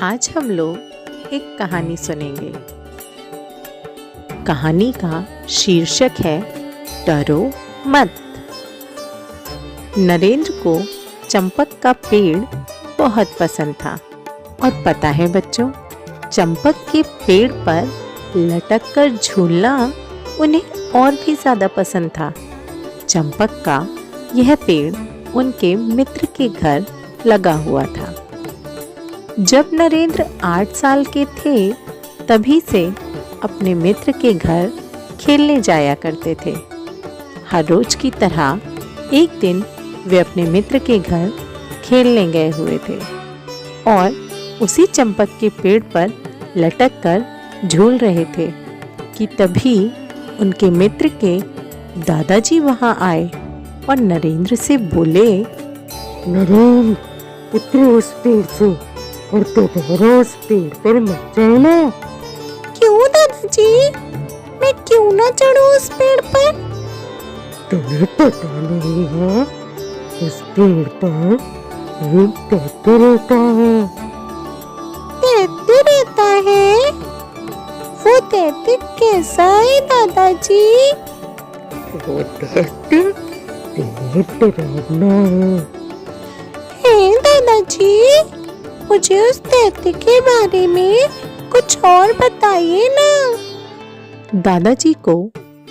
आज हम लोग एक कहानी सुनेंगे। कहानी का शीर्षक है डरो मत। नरेंद्र को चंपक का पेड़ बहुत पसंद था और पता है बच्चों, चंपक के पेड़ पर लटक कर झूलना उन्हें और भी ज्यादा पसंद था। चंपक का यह पेड़ उनके मित्र के घर लगा हुआ था। जब नरेंद्र 8 साल के थे तभी से अपने मित्र के घर खेलने जाया करते थे। हर रोज की तरह एक दिन वे अपने मित्र के घर खेलने गए हुए थे और उसी चंपक के पेड़ पर लटक कर झूल रहे थे कि तभी उनके मित्र के दादाजी वहां आए और नरेंद्र से बोले, नरेंद्र, उतरो उस पेड़ से और दोबारा उस पेड़ पर मत जाना। क्यों दादाजी, मैं क्यों ना चढ़ूं उस पेड़ पर? तुम्हें पता नहीं है, उस पेड़ पर एक दैत्य रहता है। दैत्य रहता है? वो दैत्य कैसा है दादाजी? वो दैत्य बहुत डरावना है दादाजी, मुझे उस दैत्य के बारे में कुछ और बताइए ना। दादाजी को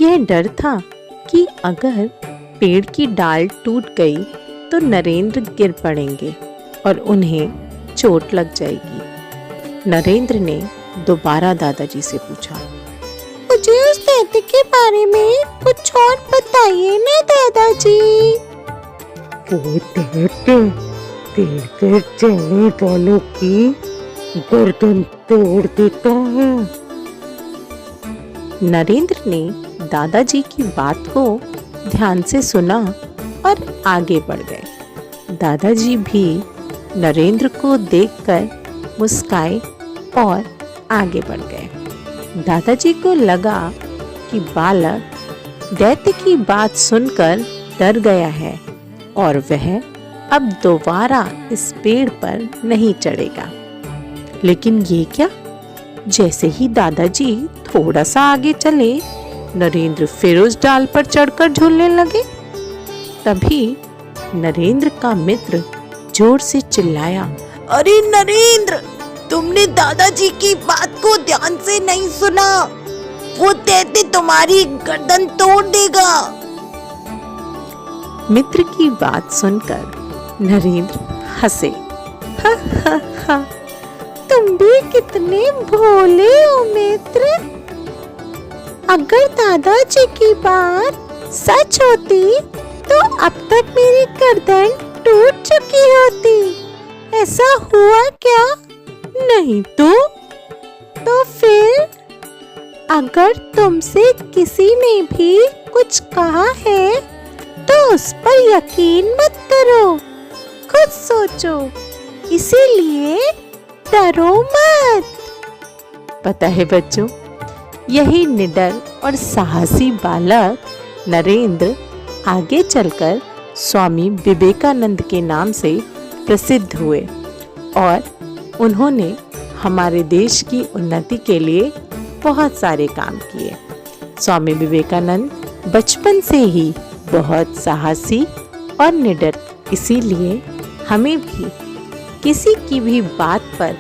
यह डर था कि अगर पेड़ की डाल टूट गई तो नरेंद्र गिर पड़ेंगे और उन्हें चोट लग जाएगी। नरेंद्र ने दोबारा दादाजी से पूछा, मुझे उस दैत्य के बारे में कुछ और बताइए ना दादाजी। वो दैत्य पेड़ पर चढ़ने वालों की गर्दन तोड़ देता है। नरेंद्र ने दादाजी की बात को ध्यान से सुना और आगे बढ़ गए। दादाजी भी नरेंद्र को देखकर मुस्काए और आगे बढ़ गए। दादाजी को लगा कि बालक दैत्य की बात सुनकर डर गया है और वह अब दोबारा इस पेड़ पर नहीं चढ़ेगा। लेकिन ये क्या? जैसे ही दादाजी थोड़ा सा आगे चले, नरेंद्र फिर उस डाल पर चढ़कर झूलने लगे। तभी नरेंद्र का मित्र जोर से चिल्लाया, अरे नरेंद्र, तुमने दादाजी की बात को ध्यान से नहीं सुना। वो दैत्य तुम्हारी गर्दन तोड़ देगा। मित्र की बात सुनकर नरेंद्र हंसे। हा हा हा, तुम भी कितने भोले हो मित्र। अगर दादाजी की बात सच होती तो अब तक मेरी गर्दन टूट चुकी होती। ऐसा हुआ क्या? नहीं तो फिर अगर तुमसे किसी ने भी कुछ कहा है तो उस पर यकीन मत करो, खुद सोचो, इसीलिए डरो मत। पता है बच्चों, यही निडर और साहसी बालक नरेंद्र आगे चलकर स्वामी विवेकानंद के नाम से प्रसिद्ध हुए और उन्होंने हमारे देश की उन्नति के लिए बहुत सारे काम किए। स्वामी विवेकानंद बचपन से ही बहुत साहसी और निडर, इसीलिए हमें भी किसी की भी बात पर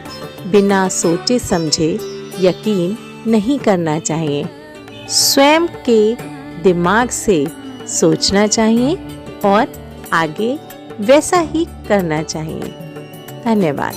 बिना सोचे समझे यकीन नहीं करना चाहिए। स्वयं के दिमाग से सोचना चाहिए और आगे वैसा ही करना चाहिए। धन्यवाद।